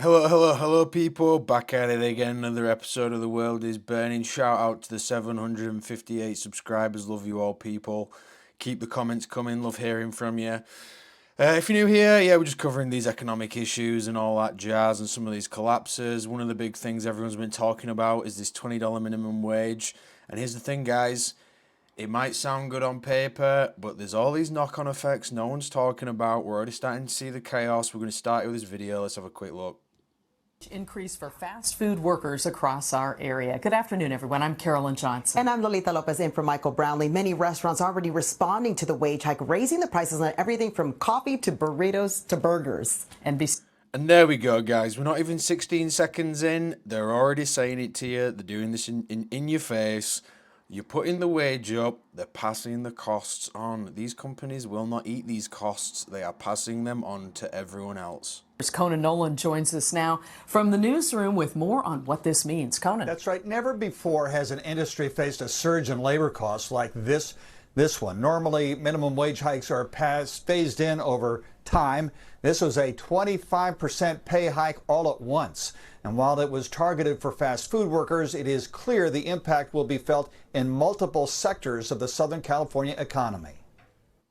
Hello, people. Back at it again. Another episode of The World is Burning. Shout out to the 758 subscribers. Love you all, people. Keep the comments coming. Love hearing from you. If you're new here, we're just covering these economic issues and all that jazz and some of these collapses. One of the big things everyone's been talking about is this $20 minimum wage. And here's the thing, guys. It might sound good on paper, but there's all these knock-on effects no one's talking about. We're already starting to see the chaos. We're going to start with this video. Let's have a quick look. Increase for fast food workers across our area. Good afternoon, everyone. I'm Carolyn Johnson. And I'm Lolita Lopez in for Michael Brownlee. Many restaurants already responding to the wage hike, raising the prices on everything from coffee to burritos to burgers. And there we go, guys. We're not even 16 seconds in. They're already saying it to you. They're doing this in your face. You're putting the wage up. They're passing the costs on. These companies will not eat these costs. They are passing them on to everyone else. Conan Nolan joins us now from the newsroom with more on what this means. Conan. That's right. Never before has an industry faced a surge in labor costs like this one. Normally, minimum wage hikes are phased in over time. This was a 25% pay hike all at once. And while it was targeted for fast food workers, it is clear the impact will be felt in multiple sectors of the Southern California economy.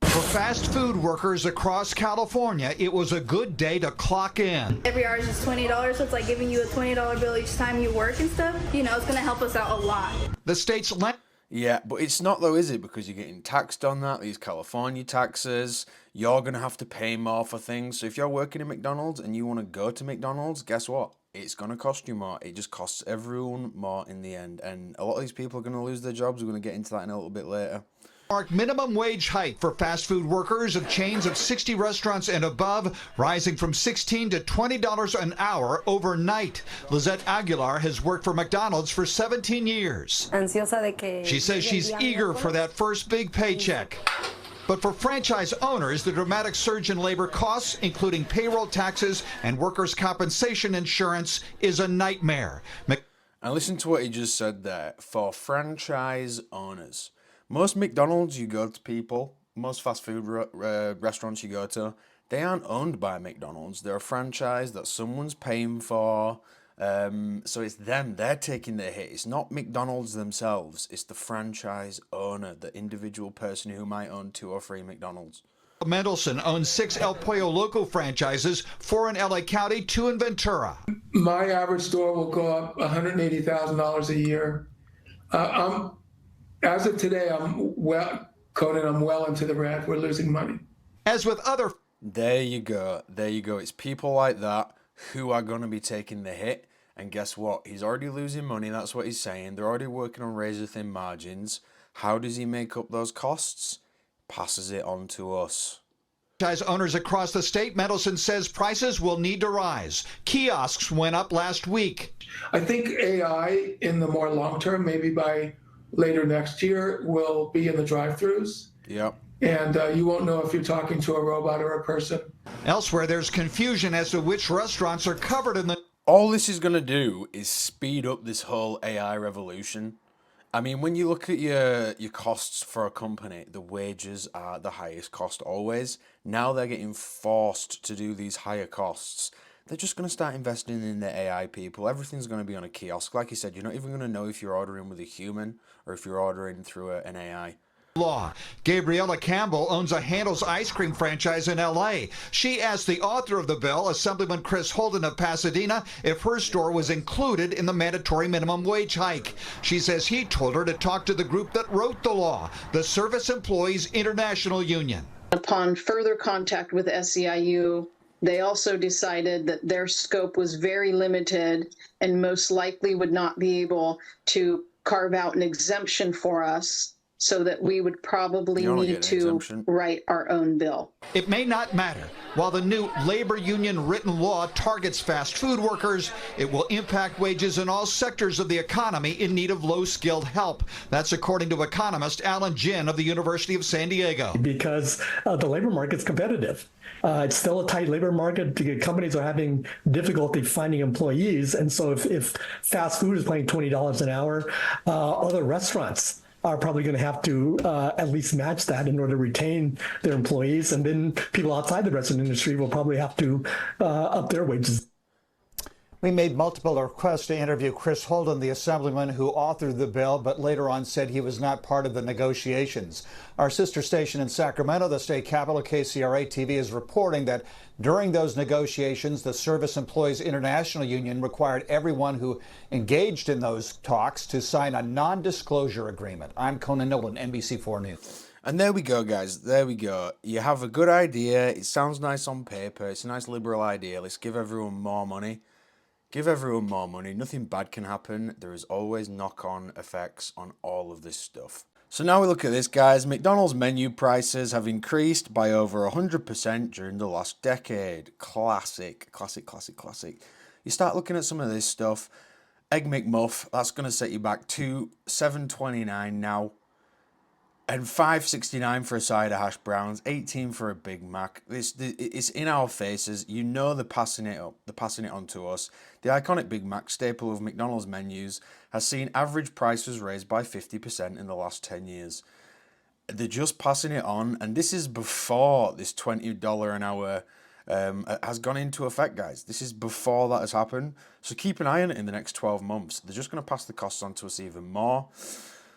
For fast food workers across California, it was a good day to clock in. Every hour is just $20, so it's like giving you a $20 bill each time you work and stuff. You know, it's going to help us out a lot. The state's Yeah, but it's not though, is it? Because you're getting taxed on that, these California taxes. You're going to have to pay more for things. So if you're working at McDonald's and you want to go to McDonald's, guess what? It's going to cost you more. It just costs everyone more in the end. And a lot of these people are going to lose their jobs. We're going to get into that in a little bit later. Marked minimum wage hike for fast food workers of chains of 60 restaurants and above, rising from $16 to $20 an hour overnight. Lizette Aguilar has worked for McDonald's for 17 years. She says she's eager for that first big paycheck. But for franchise owners, the dramatic surge in labor costs, including payroll taxes and workers' compensation insurance, is a nightmare. And listen to what he just said there. For franchise owners. Most McDonald's you go to, people, most fast food restaurants you go to, they aren't owned by McDonald's. They're a franchise that someone's paying for. So it's them. They're taking the hit. It's not McDonald's themselves. It's the franchise owner, the individual person who might own 2 or 3 McDonald's. Mendelson owns 6 El Pollo Loco franchises, 4 in LA County, 2 in Ventura. My average store will go up $180,000 a year. As of today, Conan, I'm well into the red. We're losing money. As with other... There you go. It's people like that who are going to be taking the hit. And guess what? He's already losing money. That's what he's saying. They're already working on razor-thin margins. How does he make up those costs? Passes it on to us. Franchise owners across the state, Mendelson says prices will need to rise. Kiosks went up last week. I think AI in the more long term, maybe by later next year, will be in the drive-thrus. Yep. And you won't know if you're talking to a robot or a person. Elsewhere, there's confusion as to which restaurants are covered in the... All this is going to do is speed up this whole AI revolution. I mean, when you look at your costs for a company, the wages are the highest cost always. Now they're getting forced to do these higher costs. They're just going to start investing in the AI, people. Everything's going to be on a kiosk. Like you said, you're not even going to know if you're ordering with a human or if you're ordering through an AI. Law. Gabriella Campbell owns a Handel's ice cream franchise in L.A. She asked the author of the bill, Assemblyman Chris Holden of Pasadena, if her store was included in the mandatory minimum wage hike. She says he told her to talk to the group that wrote the law, the Service Employees International Union. Upon further contact with SEIU, they also decided that their scope was very limited and most likely would not be able to carve out an exemption for us, so that we would probably need to write our own bill. It may not matter. While the new labor union written law targets fast food workers, it will impact wages in all sectors of the economy in need of low-skilled help. That's according to economist Alan Ginn of the University of San Diego. Because the labor market's competitive. It's still a tight labor market. Companies are having difficulty finding employees. And so if fast food is paying $20 an hour, other restaurants are probably going to have to at least match that in order to retain their employees. And then people outside the restaurant industry will probably have to up their wages. We made multiple requests to interview Chris Holden, the assemblyman who authored the bill, but later on said he was not part of the negotiations. Our sister station in Sacramento, the state capital, KCRA TV, is reporting that during those negotiations, the Service Employees International Union required everyone who engaged in those talks to sign a non-disclosure agreement. I'm Conan Nolan, NBC4 News. And there we go, guys. There we go. You have a good idea. It sounds nice on paper. It's a nice liberal idea. Let's give everyone more money. Give everyone more money. Nothing bad can happen. There is always knock-on effects on all of this stuff. So now we look at this, guys. McDonald's menu prices have increased by over 100% during the last decade. Classic, classic, classic, classic. You start looking at some of this stuff. Egg McMuff, that's going to set you back to $7.29 now. And $5.69 for a side of hash browns, $18 for a Big Mac. It's in our faces. You know they're passing it up. They're passing it on to us. The iconic Big Mac, staple of McDonald's menus, has seen average prices raised by 50% in the last 10 years. They're just passing it on, and this is before this $20 an hour has gone into effect, guys. This is before that has happened. So keep an eye on it in the next 12 months. They're just going to pass the costs on to us even more.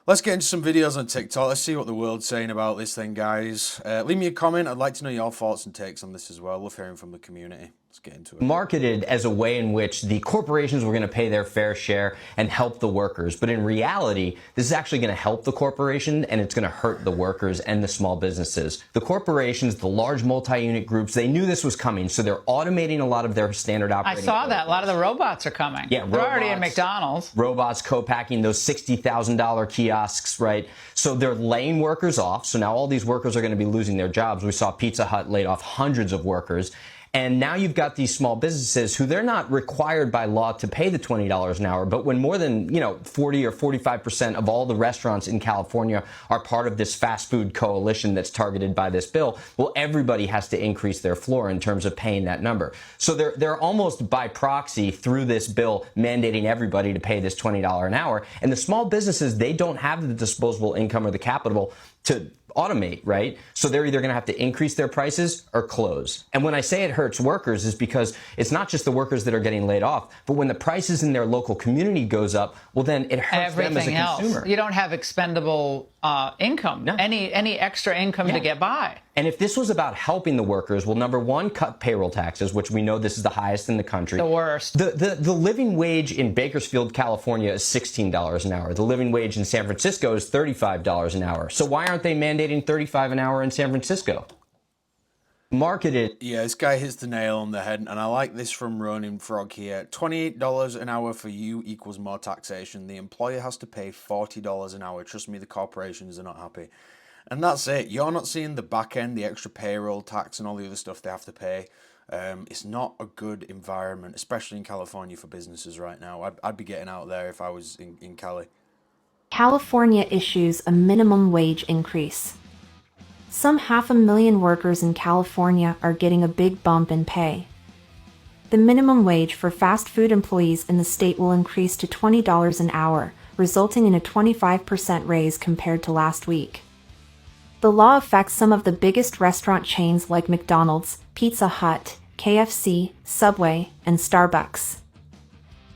Let's get into some videos on TikTok. Let's see what the world's saying about this thing, guys. Leave me a comment. I'd like to know your thoughts and takes on this as well. Love hearing from the community. Let's get into it. Marketed as a way in which the corporations were going to pay their fair share and help the workers. But in reality, this is actually going to help the corporation and it's going to hurt the workers and the small businesses. The corporations, the large multi-unit groups, they knew this was coming, so they're automating a lot of their standard operating. I saw that. A lot of the robots are coming. Yeah, they're already in McDonald's. Robots co-packing those $60,000 kiosks, right? So they're laying workers off. So now all these workers are going to be losing their jobs. We saw Pizza Hut laid off hundreds of workers. And now you've got these small businesses who they're not required by law to pay the $20 an hour, but when more than, 40 or 45% of all the restaurants in California are part of this fast food coalition that's targeted by this bill, well, everybody has to increase their floor in terms of paying that number. So they're almost by proxy through this bill mandating everybody to pay this $20 an hour. And the small businesses, they don't have the disposable income or the capital to automate, right? So they're either going to have to increase their prices or close. And when I say it hurts workers is because it's not just the workers that are getting laid off, but when the prices in their local community goes up, well, then it hurts them as a consumer. You don't have expendable income, no. any extra income to get by. And if this was about helping the workers, well, number one, cut payroll taxes, which we know this is the highest in the country. The worst. The living wage in Bakersfield, California is $16 an hour. The living wage in San Francisco is $35 an hour. So why aren't they mandating $35 an hour in San Francisco? Marketed. Yeah, this guy hits the nail on the head, and I like this from Ronin Frog here. $28 an hour for you equals more taxation. The employer has to pay $40 an hour. Trust me, the corporations are not happy. And that's it. You're not seeing the back end, the extra payroll tax and all the other stuff they have to pay. It's not a good environment, especially in California for businesses right now. I'd be getting out there if I was in Cali. California issues a minimum wage increase. Some 500,000 workers in California are getting a big bump in pay. The minimum wage for fast food employees in the state will increase to $20 an hour, resulting in a 25% raise compared to last week. The law affects some of the biggest restaurant chains like McDonald's, Pizza Hut, KFC, Subway, and Starbucks.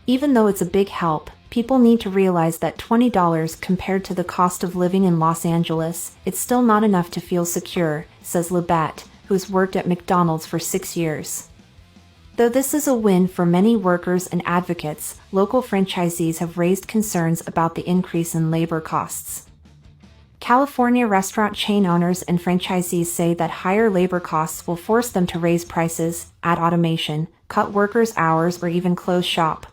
Even though it's a big help, people need to realize that $20 compared to the cost of living in Los Angeles, it's still not enough to feel secure, says Libet, who's worked at McDonald's for 6 years. Though this is a win for many workers and advocates, local franchisees have raised concerns about the increase in labor costs. California restaurant chain owners and franchisees say that higher labor costs will force them to raise prices, add automation, cut workers' hours, or even close shop.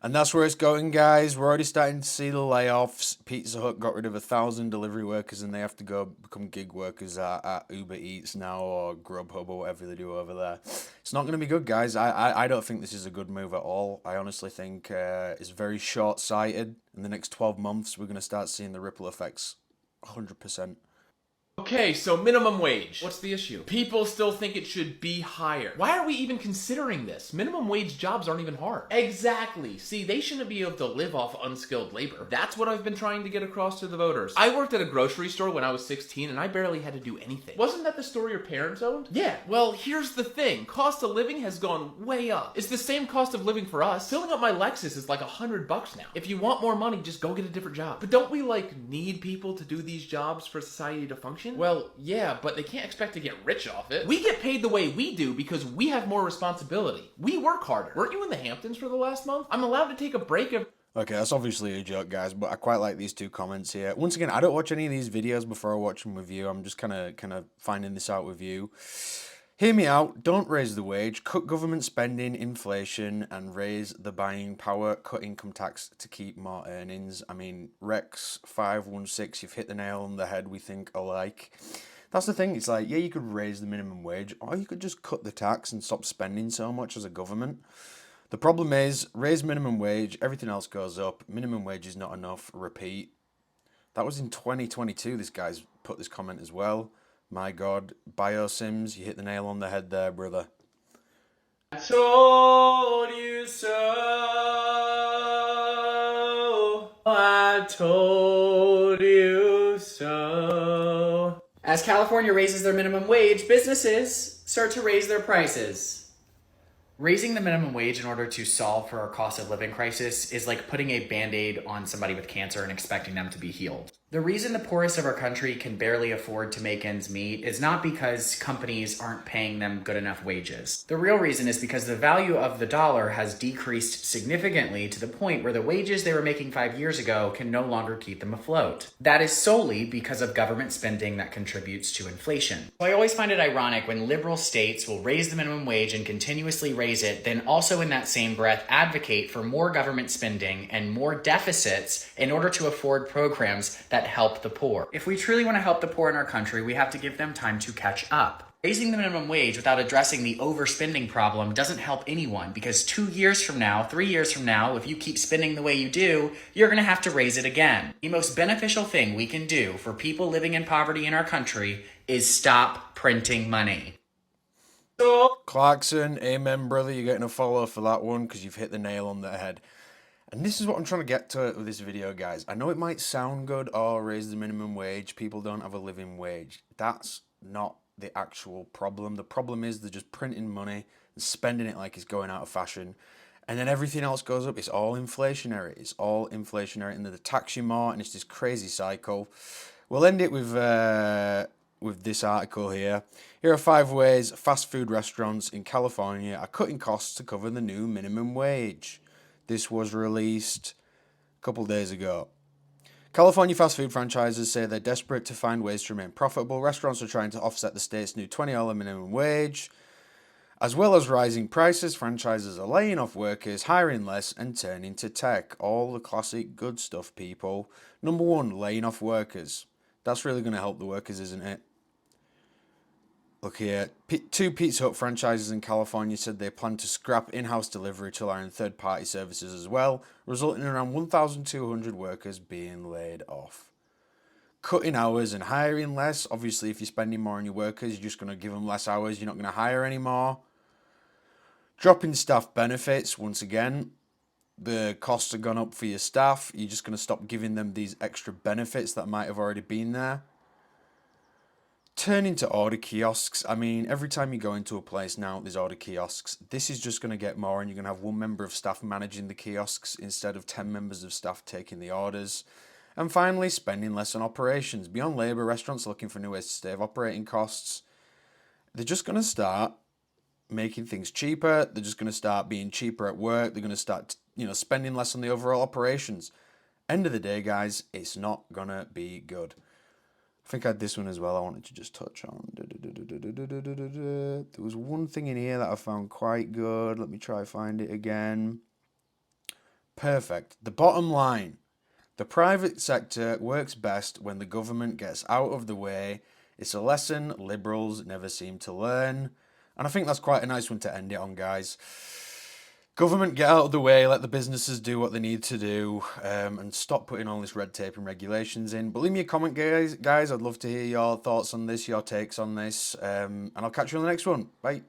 And that's where it's going, guys. We're already starting to see the layoffs. Pizza Hut got rid of 1,000 delivery workers and they have to go become gig workers at Uber Eats now or Grubhub or whatever they do over there. It's not going to be good, guys. I don't think this is a good move at all. I honestly think it's very short-sighted. In the next 12 months, we're going to start seeing the ripple effects 100%. Okay, so minimum wage. What's the issue? People still think it should be higher. Why are we even considering this? Minimum wage jobs aren't even hard. Exactly. See, they shouldn't be able to live off unskilled labor. That's what I've been trying to get across to the voters. I worked at a grocery store when I was 16 and I barely had to do anything. Wasn't that the store your parents owned? Yeah. Well, here's the thing. Cost of living has gone way up. It's the same cost of living for us. Filling up my Lexus is like $100 now. If you want more money, just go get a different job. But don't we need people to do these jobs for society to function? Well, yeah, but they can't expect to get rich off it. We get paid the way we do because we have more responsibility. We work harder. Weren't you in the Hamptons for the last month? I'm allowed to take a break of... Okay, that's obviously a joke, guys, but I quite like these two comments here. Once again, I don't watch any of these videos before I watch them with you. I'm just kind of finding this out with you. Hear me out. Don't raise the wage. Cut government spending, inflation, and raise the buying power. Cut income tax to keep more earnings. I mean, Rex 516, you've hit the nail on the head. We think alike. That's the thing. It's like, yeah, you could raise the minimum wage, or you could just cut the tax and stop spending so much as a government. The problem is, raise minimum wage, everything else goes up. Minimum wage is not enough. Repeat. That was in 2022. This guy's put this comment as well. My God, Biosims, you hit the nail on the head there, brother. I told you so. I told you so. As California raises their minimum wage, businesses start to raise their prices. Raising the minimum wage in order to solve for our cost of living crisis is like putting a Band-Aid on somebody with cancer and expecting them to be healed. The reason the poorest of our country can barely afford to make ends meet is not because companies aren't paying them good enough wages. The real reason is because the value of the dollar has decreased significantly to the point where the wages they were making 5 years ago can no longer keep them afloat. That is solely because of government spending that contributes to inflation. So I always find it ironic when liberal states will raise the minimum wage and continuously raise it, then also in that same breath advocate for more government spending and more deficits in order to afford programs that help the poor. If we truly want to help the poor in our country, we have to give them time to catch up. Raising the minimum wage without addressing the overspending problem doesn't help anyone, because 2 years from now, 3 years from now, if you keep spending the way you do, you're going to have to raise it again. The most beneficial thing we can do for people living in poverty in our country is stop printing money. Clarkson, amen, brother. You're getting a follow for that one because you've hit the nail on the head. And this is what I'm trying to get to with this video, guys. I know it might sound good, or raise the minimum wage. People don't have a living wage. That's not the actual problem. The problem is they're just printing money and spending it like it's going out of fashion. And then everything else goes up. It's all inflationary. It's all inflationary. And they tax you more, and it's this crazy cycle. We'll end it with this article here. Here are 5 ways fast food restaurants in California are cutting costs to cover the new minimum wage. This was released a couple days ago. California fast food franchises say they're desperate to find ways to remain profitable. Restaurants are trying to offset the state's new $20 minimum wage. As well as rising prices, franchises are laying off workers, hiring less, and turning to tech. All the classic good stuff, people. Number 1, laying off workers. That's really going to help the workers, isn't it? Look here, 2 Pizza Hut franchises in California said they plan to scrap in-house delivery to allow third-party services as well, resulting in around 1,200 workers being laid off. Cutting hours and hiring less. Obviously, if you're spending more on your workers, you're just going to give them less hours. You're not going to hire anymore. Dropping staff benefits. Once again, the costs have gone up for your staff. You're just going to stop giving them these extra benefits that might have already been there. Turning to order kiosks. I mean, every time you go into a place now, there's order kiosks. This is just going to get more, and you're going to have 1 member of staff managing the kiosks instead of 10 members of staff taking the orders. And finally, spending less on operations. Beyond labour, restaurants are looking for new ways to save operating costs. They're just going to start making things cheaper. They're just going to start being cheaper at work. They're going to start, spending less on the overall operations. End of the day, guys, it's not going to be good. I think I had this one as well I wanted to just touch on. There was one thing in here that I found quite good. Let me try find it again. Perfect. The bottom line. The private sector works best when the government gets out of the way. It's a lesson liberals never seem to learn. And I think that's quite a nice one to end it on, guys. Government, get out of the way, let the businesses do what they need to do, and stop putting all this red tape and regulations in. But leave me a comment, guys. I'd love to hear your thoughts on this, your takes on this, and I'll catch you on the next one. Bye.